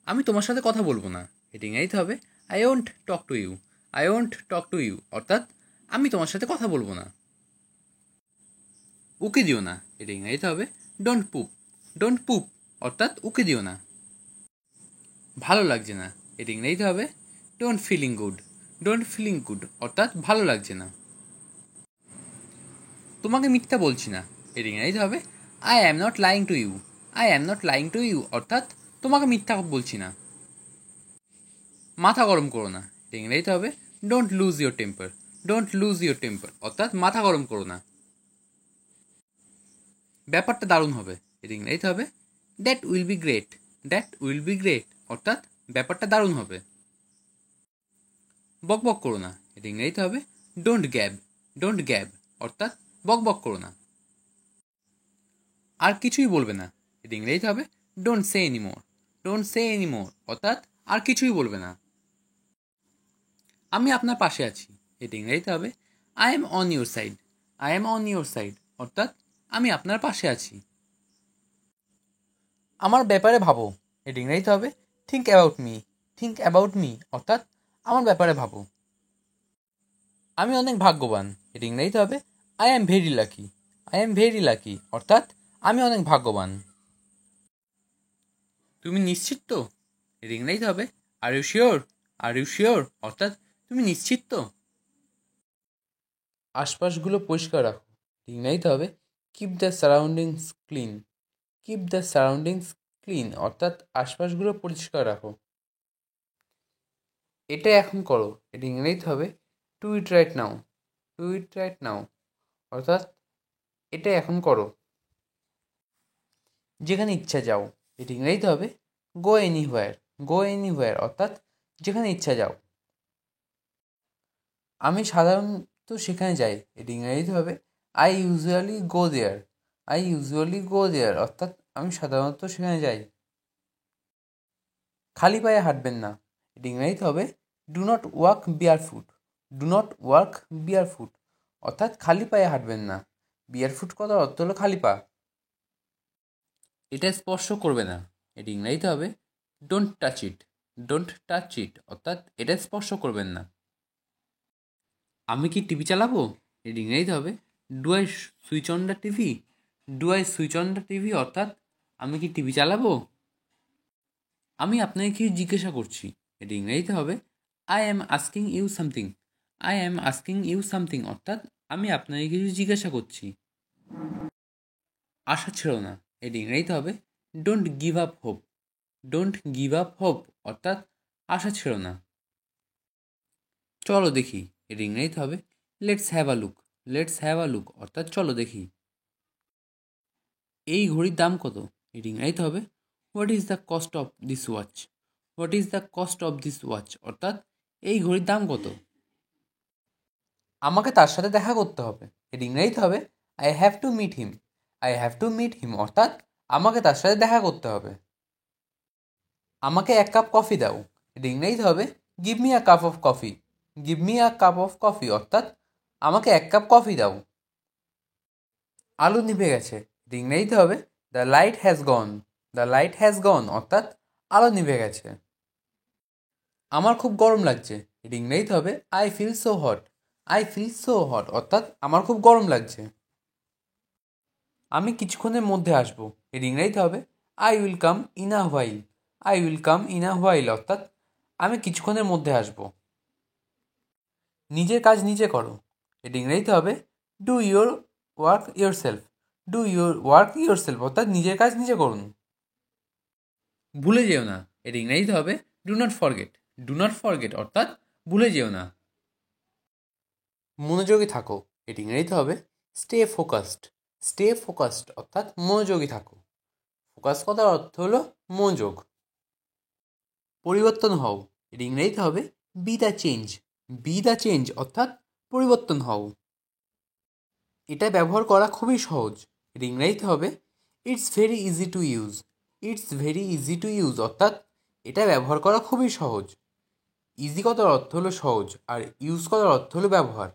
আমি তোমার সাথে কথা বলবো না। এটা ইংরেজিতে হবে I won't talk to you. I won't talk to you অর্থাৎ আমি তোমার সাথে কথা বলবো না। উকি দিও না। এটা ইংরেজিতে হবে ডোন্ট পুপ। ডোন্ট পুপ অর্থাৎ উকি দিও না। ভালো লাগছে না। এটা ইংরেজিতে হবে don't feeling good. Don't feeling good অর্থাৎ ভালো লাগছে না। তোমাকে মিথ্যা বলছি না। এটা ইংরেজিতে হবে I am not lying to you. I am not lying to you অর্থাৎ তোমাকে মিথ্যা বলছি না। মাথা গরম করো না। এটা ইংরেজিতে হবে don't lose your temper. Don't lose your temper অর্থাৎ মাথা গরম করো না। ব্যাপারটা দারুণ হবে। এটা ইংরেজিতে হবে that will be great. That will be great অর্থাৎ ব্যাপারটা দারুণ হবে। বক বক করো না। এটা ইংরেজিতে হবে ডোন্ট গ্যাব। ডোন্ট গ্যাব অর্থাৎ বক বক করো না। আর কিছুই বলবে না। এটা ইংরেজিতে হবে don't say anymore. Don't say anymore অর্থাৎ আর কিছুই বলবে না। আমি আপনার পাশে আছি। এটা ইংরেজিতে হবে I am on your side. I am on your side অর্থাৎ আমি আপনার পাশে আছি। আমার ব্যাপারে ভাবো। এটা ইংরেজিতে হবে think about me. Think about me অর্থাৎ আমার ব্যাপারে ভাবো। আমি অনেক ভাগ্যবান। এটা ইংরেজিতে হবে I am very lucky. I am very lucky অর্থাৎ আমি অনেক ভাগ্যবান। তুমি নিশ্চিত তো? এটা ইংরেজিতে হবে are you sure. Are you sure অর্থাৎ তুমি নিশ্চিত তো? আশপাশগুলো পরিষ্কার রাখো। ইংরেজিতে হবে keep the surroundings clean. Keep the surroundings clean অর্থাৎ আশপাশগুলো পরিষ্কার রাখো। এটা এখন করো। এটা ইংরেজিতে হবে do it right now. Do it right now অর্থাৎ এটা এখন করো। যেখানে ইচ্ছা যাও। এটা ইংরেজিতে হবে গো এনিহোয়ার। গো এনিহোয়ার অর্থাৎ যেখানে ইচ্ছা যাও। আমি সাধারণত সেখানে যাই। এটা ইংরেজিতে হবে I usually go there. I usually go there অর্থাৎ আমি সাধারণত সেখানে যাই। খালি পায়ে হাঁটবেন না। এটা ইংরেজিতে হবে do not walk barefoot. Do not walk barefoot অর্থাৎ খালি পায়ে হাঁটবেন না। বিয়ার ফুট কথার অর্থ হলো খালি পা। এটা স্পর্শ করবে না। এটি ইংরেজিতে হবে don't touch it. Don't touch it অর্থাৎ এটা স্পর্শ করবেন না। আমি কি টিভি চালাবো? এটি ইংরেজিতে হবে do I switch on the TV. Do I switch on the TV অর্থাৎ আমি কি টিভি চালাবো? আমি আপনাকে কি জিজ্ঞাসা করছি। এটি ইংরেজিতে হবে I am asking you something. I am asking you something অর্থাৎ আমি আপনাকে কিছু জিজ্ঞাসা করছি। আশা ছেড়ো না। এটি ইংরেজিতে হবে don't give up hope. Don't give up hope অর্থাৎ আশা ছেড়ো না। চলো দেখি। এটি ইংরেজিতে হবে let's have a look. Let's have a look অর্থাৎ চলো দেখি। এই ঘড়ির দাম কত? এটি ইংরেজিতে হবে what is the cost of this watch. What is the cost of this watch অর্থাৎ এই ঘড়ির দাম কত? আমাকে তার সাথে দেখা করতে হবে। এটি ইংরেজিতে হবে I have to meet him. I have to meet him অর্থাৎ আমাকে তার সাথে দেখা করতে হবে। আমাকে এক কাপ কফি দাও। এটি ইংরেজিতে হবে give me a cup of coffee. Give me a cup of coffee অর্থাৎ আমাকে এক কাপ কফি দাও। আলো নিভে গেছে। এটি ইংরেজিতে হবে the light has gone. The light has gone অর্থাৎ আলো নিভে গেছে। আমার খুব গরম লাগছে। এটি ইংরেজিতে হবে I feel so hot. I feel so hot অর্থাৎ আমার খুব গরম লাগছে। আমি কিছুক্ষণের মধ্যে আসবো। এর ইংরেজিতে হবে I will come in a while. I will come in a while অর্থাৎ আমি কিছুক্ষণের মধ্যে আসবো। নিজের কাজ নিজে করো। এটি ইংরেজিতে হবে do your work your self. Do your work your self অর্থাৎ নিজের কাজ নিজে করুন। ভুলে যেও না। এটি ইংরেজিতে হবে do not forget. Do not forget অর্থাৎ ভুলে যেও না। মনোযোগী থাকো। এটি ইংরেজিতে হবে স্টে ফোকাসড। স্টে ফোকাসড অর্থাৎ মনোযোগী থাকো। ফোকাস কথার অর্থ হলো মনোযোগ। পরিবর্তন হও। এর ইংরেজিতে হবে B the change. B the change অর্থাৎ পরিবর্তন হও। এটা ব্যবহার করা খুবই সহজ। এর ইংরেজিতে হবে it's very easy to use. It's very easy to use অর্থাৎ এটা ব্যবহার করা খুবই সহজ। ইজি কথার অর্থ হলো সহজ আর ইউজ করার অর্থ হলো ব্যবহার।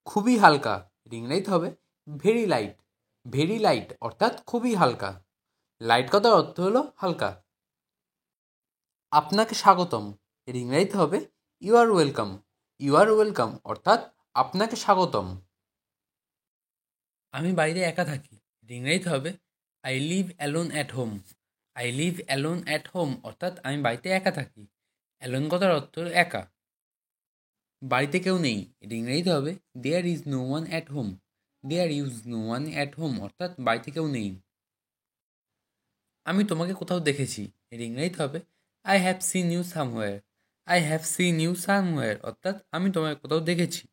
খুবই হালকা। এর ইংরেজিতে হবে ভেরি লাইট। ভেরি লাইট অর্থাৎ খুবই হালকা। লাইট কথার অর্থ হলো হালকা। আপনাকে স্বাগতম, এর ইংরেজিতে হবে you are welcome. You are welcome অর্থাৎ আপনাকে স্বাগতম। আমি বাড়িতে একা থাকি, এর ইংরেজিতে হবে I live alone at home. I live alone at home অর্থাৎ আমি বাড়িতে একা থাকি। অ্যালোন কথার অর্থ একা। বাড়িতে কেউ নেই, এর ইংরেজিতে হবে there is no one at home. There is no one at home অর্থাৎ বাড়িতে কেউ নেই। আমি তোমাকে কোথাও দেখেছি, এর ইংরেজিতে হবে I have seen you somewhere. I have seen you somewhere অর্থাৎ আমি তোমাকে কোথাও দেখেছি।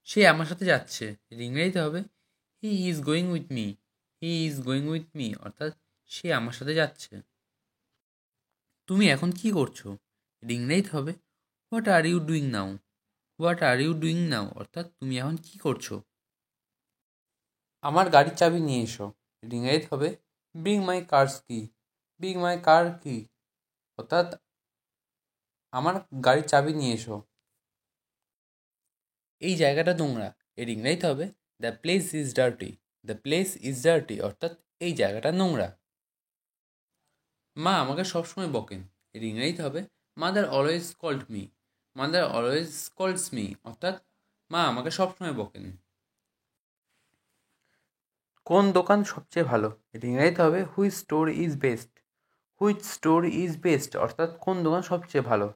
সে আমার সাথে যাচ্ছে, এর ইংরেজিতে হবে he is going with me. He is going with me অর্থাৎ সে আমার সাথে যাচ্ছে। তুমি এখন কি করছো, এর ইংরেজিতে হবে what are you doing now. What are you doing now অর্থাৎ তুমি এখন কি করছো। আমার গাড়ির চাবি নিয়ে এসো, এর ইংরেজিতে হবে ব্রিং মাই কারস কি। ব্রিং মাই কার কি অর্থাৎ আমার গাড়ির চাবি নিয়ে এসো। এই জায়গাটা নোংরা, এর ইংরেজিতে হবে the place is dirty. The place is dirty অর্থাৎ এই জায়গাটা নোংরা। মা আমাকে সবসময় বকেন, এর ইংরেজিতে হবে mother always called me. Mother always calls me অর্থাৎ মা আমাকে সবসময় বকেন। কোন দোকান সবচেয়ে ভালো, এর ইংরেজিতে হবে which store is best. Which store is best অর্থাৎ কোন দোকান সবচেয়ে ভালো।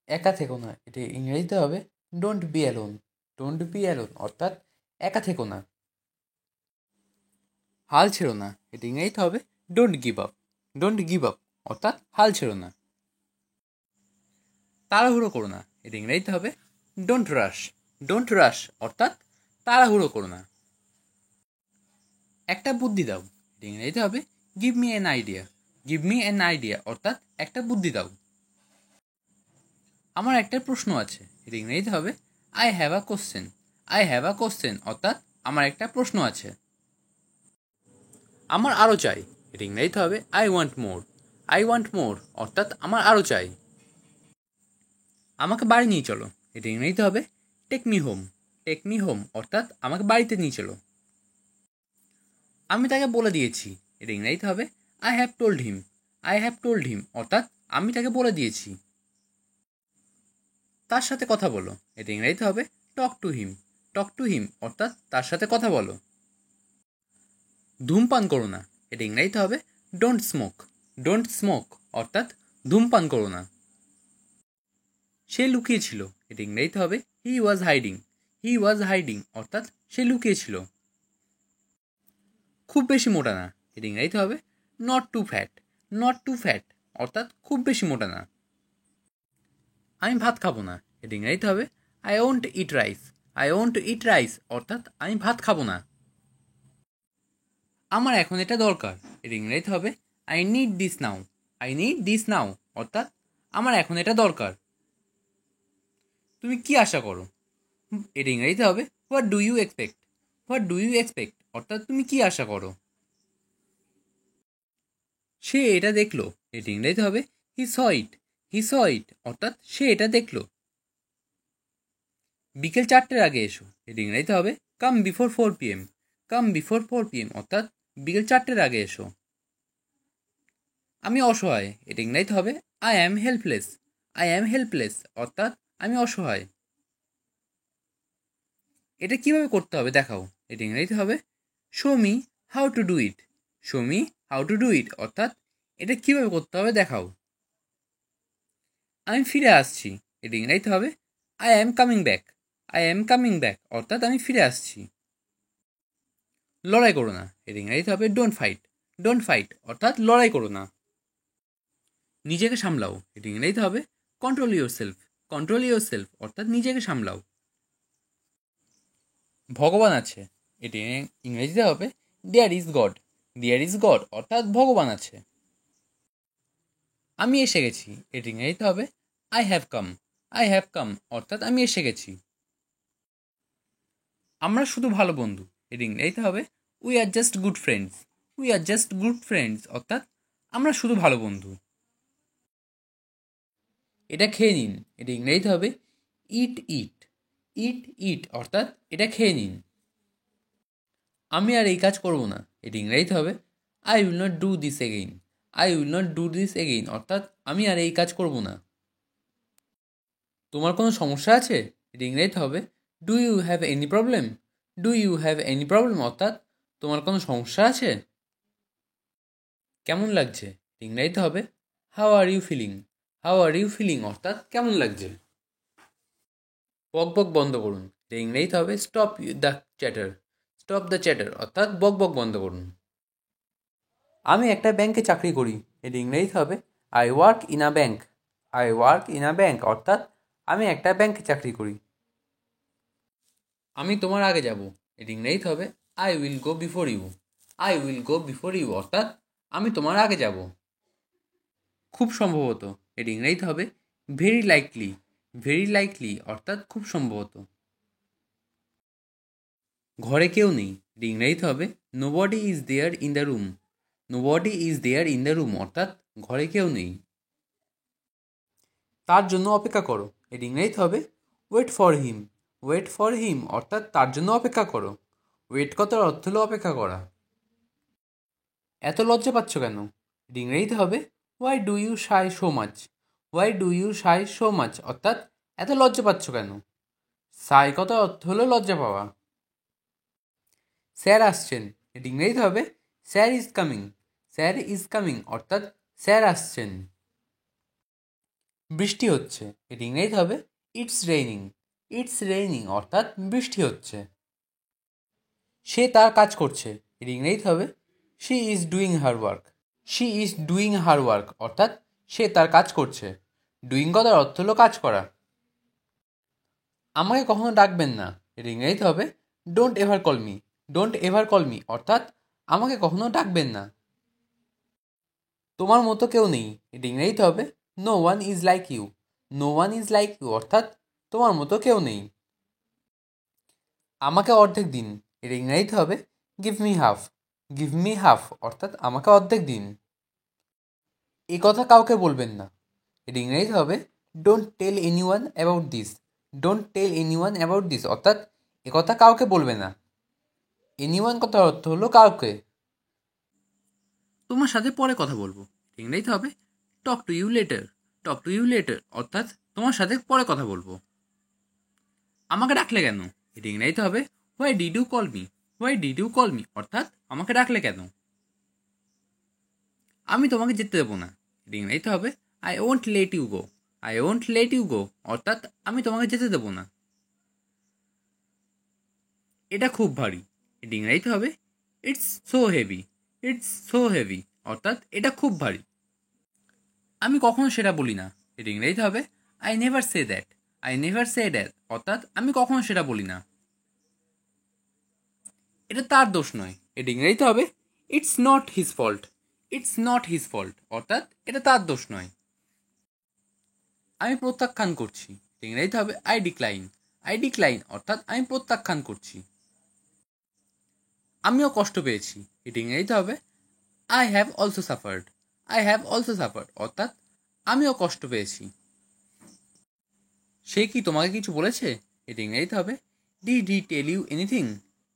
একা থেকো না, এটি ইংরেজিতে হবে don't be alone. Don't be alone অর্থাৎ একা থেকো না। হাল ছেড়ো না, এটি ইংরেজিতে হবে don't give up. Don't give up অর্থাৎ হাল ছেড়ো না। তাড়াহুড়ো করো না, এটি ইংরেজিতে হবে ডোন্ট রাশ। ডোন্ট রাশ অর্থাৎ তাড়াহুড়ো করো না। একটা বুদ্ধি দাও, এটি ইংরেজিতে হবে give me an idea. Give me an idea অর্থাৎ একটা বুদ্ধি দাও। আমার একটা প্রশ্ন আছে, এটি ইংরেজিতে হবে I have a question. I have a question অর্থাৎ আমার একটা প্রশ্ন আছে। আমার আরও চাই, এটি ইংরেজিতে হবে I want more. I want মোর অর্থাৎ আমার আরও চাই। আমাকে বাড়ি নিয়ে চলো, এটি ইংরেজিতে হবে take me home. Take me home অর্থাৎ আমাকে বাড়িতে নিয়ে চলো। আমি তাকে বলে দিয়েছি, এটি ইংরেজিতে হবে I have told him. I have told him অর্থাৎ আমি তাকে বলে দিয়েছি। তার সাথে কথা বলো, এটি ইংরেজিতে হবে talk to him. Talk to him অর্থাৎ তার সাথে কথা বলো। ধূমপান করো না, এটি ইংরেজিতে হবে ডোন্ট স্মোক। ডোন্ট স্মোক অর্থাৎ ধূমপান করো না। সে লুকিয়েছিল, এটি ইংরেজিতে হবে হি ওয়াজ হাইডিং। হি ওয়াজ হাইডিং অর্থাৎ সে লুকিয়েছিল। খুব বেশি মোটা না, এটি ইংরেজিতে হবে not too fat. Not too fat অর্থাৎ খুব বেশি মোটা না। আমি ভাত খাবো না, এটি ইংরেজিতে হবে I won't eat rice. I won't eat rice অর্থাৎ আমি ভাত খাবো না। আমার এখন এটা দরকার, এর ইংরেজিতে হবে I need this now. I need this now অর্থাৎ আমার এখন এটা দরকার। তুমি কি আশা করো, এর ইংরেজিতে হবে what do you expect. What do you expect অর্থাৎ তুমি কি আশা করো। সে এটা দেখলো, এর ইংরেজিতে হবে হি স ইট। হি স ইট অর্থাৎ সে এটা দেখলো। বিকেল 4টের আগে এসো, এর ইংরেজিতে হবে come before 4 PM। Come before 4 PM অর্থাৎ বিকেল 4টের আগে এসো। আমি অসহায়, এটা ইংরেজিতে হবে I am helpless. I am helpless অর্থাৎ আমি অসহায়। এটা কিভাবে করতে হবে দেখাও, এটা ইংরেজিতে হবে show me how to do it. Show me how to do it অর্থাৎ এটা কিভাবে করতে হবে দেখাও। আমি ফিরে আসছি, এটা ইংরেজিতে হবে I am coming back. I am coming back অর্থাৎ আমি ফিরে আসছি। লড়াই করো না, এর ইংরেজিতে হবে ডোন্ট ফাইট। ডোন্ট ফাইট অর্থাৎ লড়াই করো না। নিজেকে সামলাও, এটি ইংরেজিতে হবে control yourself. Control yourself অর্থাৎ নিজেকে সামলাও। ভগবান আছে, এটি ইংরেজিতে হবে there is God. There is God অর্থাৎ ভগবান আছে। আমি এসে গেছি, এটি ইংরেজিতে হবে I have come. I have come অর্থাৎ আমি এসে গেছি। আমরা শুধু ভালো বন্ধু, এটি ইংরেজিতে হবে we are just good friends. We are just good friends অর্থাৎ আমরা শুধু ভালো বন্ধু। এটা খেয়ে নিন, এটা ইংরেজিতে হবে ইট ইট। ইট ইট অর্থাৎ এটা খেয়ে নিন। আমি আর এই কাজ করব না, এটি ইংরেজিতে হবে I will not do this again. I will not do this again, অর্থাৎ আমি আর এই কাজ করব না। তোমার কোনো সমস্যা আছে? এটা ইংরেজিতে হবে do you have any problem. Do you have any problem, অর্থাৎ তোমার কোনো সমস্যা আছে? কেমন লাগছে? ইংরেজিতে হবে how are you feeling. How are you feeling, অর্থাৎ কেমন লাগছে? বক বক বন্ধ করুন। এটা ইংরেজিতে হবে stop the chatter. Stop the chatter, অর্থাৎ বক বক বন্ধ করুন। আমি একটা ব্যাংকে চাকরি করি। এটা ইংরেজিতে হবে I work in a bank. I work in a bank, অর্থাৎ আমি একটা ব্যাংকে চাকরি করি। আমি তোমার আগে যাব। এটা ইংরেজিতে হবে I will go before you. I will go before you, অর্থাৎ আমি তোমার আগে যাব। খুব সম্ভবত। এটা ইংরেজিতে হবে ভেরি লাইকলি। ভেরি লাইকলি, অর্থাৎ খুব সম্ভবত। ঘরে কেউ নেই। এটা ইংরেজিতে হবে nobody is there in the room. Nobody is there in the room, অর্থাৎ ঘরে কেউ নেই। তার জন্য অপেক্ষা করো। এটা ইংরেজিতে হবে wait for him. Wait for him, অর্থাৎ তার জন্য অপেক্ষা করো। ওয়েট কথার অর্থ হলো অপেক্ষা করা। এত লজ্জা পাচ্ছ কেন? এটা ইংরেজিতে হবে why do you shy so much. Why do you shy so much, অর্থাৎ এত লজ্জা পাচ্ছ কেন? সাই কথার অর্থ হলো লজ্জা পাওয়া। স্যার আসছেন। এটা ইংরেজিতে হবে sir is coming. Sir is coming, অর্থাৎ স্যার আসছেন। বৃষ্টি হচ্ছে। এটা ইংরেজিতে হবে ইটস রেইনিং। ইটস রেইনিং, অর্থাৎ বৃষ্টি হচ্ছে। সে তার কাজ করছে। এটা ইংরেজিতে হবে she is doing her work. She is doing her work, অর্থাৎ সে তার কাজ করছে। ডুইং কথার অর্থ হলো কাজ করা। আমাকে কখনো ডাকবেন না। এটা ইংরেজিতে হবে don't ever call me. Don't ever call me, অর্থাৎ আমাকে কখনো ডাকবেন না। তোমার মতো কেউ নেই। এটা ইংরেজিতে হবে no one is like you. No one is like you, অর্থাৎ তোমার মতো কেউ নেই। আমাকে অর্ধেক দিন। এটা ইংরেজিতে হবে give me half. Give me half, অর্থাৎ আমাকে অর্ধেক দিন। এই কথা কাউকে বলবেন না। এটা ইংরেজিতে হবে don't tell anyone about this. Don't tell anyone about this, অর্থাৎ এ কথা কাউকে বলবে না। এনি ওয়ান কথার অর্থ হলো কাউকে। তোমার সাথে পরে কথা বলবো। ইংরেজিতে হবে talk to you later. Talk to you later, অর্থাৎ তোমার সাথে পরে কথা বলবো। আমাকে ডাকলে কেন? এটা ইংরেজিতে হবে why did you call me. Why did you call me, অর্থাৎ আমাকে ডাকলে কেন? আমি তোমাকে যেতে দেবো না। এটা ইংরেজিতে হবে I won't let you go. I won't let you go, অর্থাৎ আমি তোমাকে যেতে দেবো না। এটা খুব ভারী। এটা ইংরেজিতে হবে it's so heavy. It's so heavy, অর্থাৎ এটা খুব ভারী। আমি কখনো সেটা বলি না। এটা ইংরেজিতে হবে I never say that. I never say that, অর্থাৎ আমি কখনো সেটা বলি না। এটা তার দোষ নয়। এটা ইংরেজিতে হবে it's not his fault. It's not his fault, অর্থাৎ এটা তার দোষ নয়। আমি প্রত্যাখ্যান করছি। এটা ইংরেজিতে হবে আই ডিক্লাইন। আই ডিক্লাইন, অর্থাৎ আমি প্রত্যাখ্যান করছি। আমিও কষ্ট পেয়েছি। এটা ইংরেজিতে হবে I have also suffered. I have also suffered, অর্থাৎ আমিও কষ্ট পেয়েছি। সে কি তোমাকে কিছু বলেছে? এটা ইংরেজিতে হবে did he tell you anything.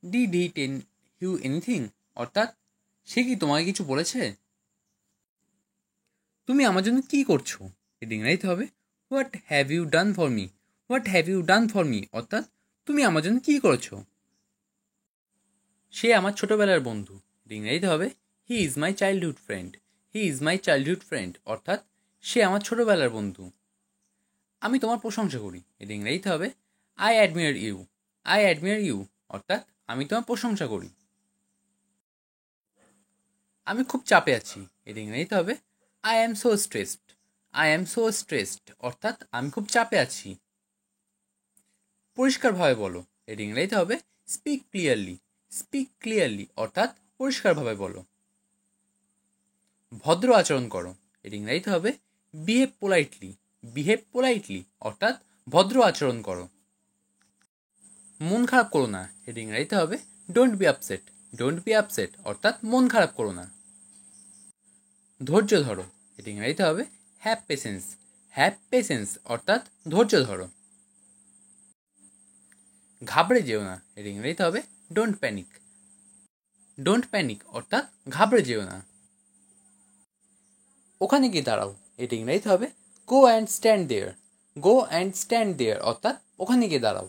Did he tell you anything, অর্থাৎ সে কি তোমাকে কিছু বলেছে? তুমি আমার জন্য কী করছো? এটা ইংরেজিতে হবে what have you done for me. What have you done for me, অর্থাৎ তুমি আমার জন্য কী করেছো? সে আমার ছোটোবেলার বন্ধু। এটা ইংরেজিতে হবে he is my childhood friend. He is my childhood friend, অর্থাৎ সে আমার ছোটোবেলার বন্ধু। আমি তোমার প্রশংসা করি। এটা ইংরেজিতে হবে I admire you. I admire you, অর্থাৎ আমি তোমার প্রশংসা করি। আমি খুব চাপে আছি। এটা ইংরেজিতে হবে I am so stressed. I am so stressed, অর্থাৎ আমি খুব চাপে আছি। পরিষ্কারভাবে বলো। এটা ইংরেজিতে হবে স্পিক ক্লিয়ারলি। স্পিক ক্লিয়ারলি, অর্থাৎ পরিষ্কারভাবে বলো। ভদ্র আচরণ করো। এটা ইংরেজিতে হবে বিহেভ পোলাইটলি। বিহেভ পোলাইটলি, অর্থাৎ ভদ্র আচরণ করো। মন খারাপ করো না। এটা ইংরেজিতে হবে don't be upset. Don't be upset, অর্থাৎ মন খারাপ করো না। ধৈর্য ধরো। এটা ইংরেজিতে হবে হ্যাভ পেশেন্স। হ্যাভ পেশেন্স, অর্থাৎ ধৈর্য ধরো। ঘাবড়ে যেও না। এটা ইংরেজিতে হবে ডোন্ট প্যানিক। ডোন্ট প্যানিক, অর্থাৎ ঘাবড়ে যেও না। ওখানে গিয়ে দাঁড়াও। এটা ইংরেজিতে হবে go and stand there. Go and stand there অর্থাৎ ওখানে গিয়ে দাঁড়াও।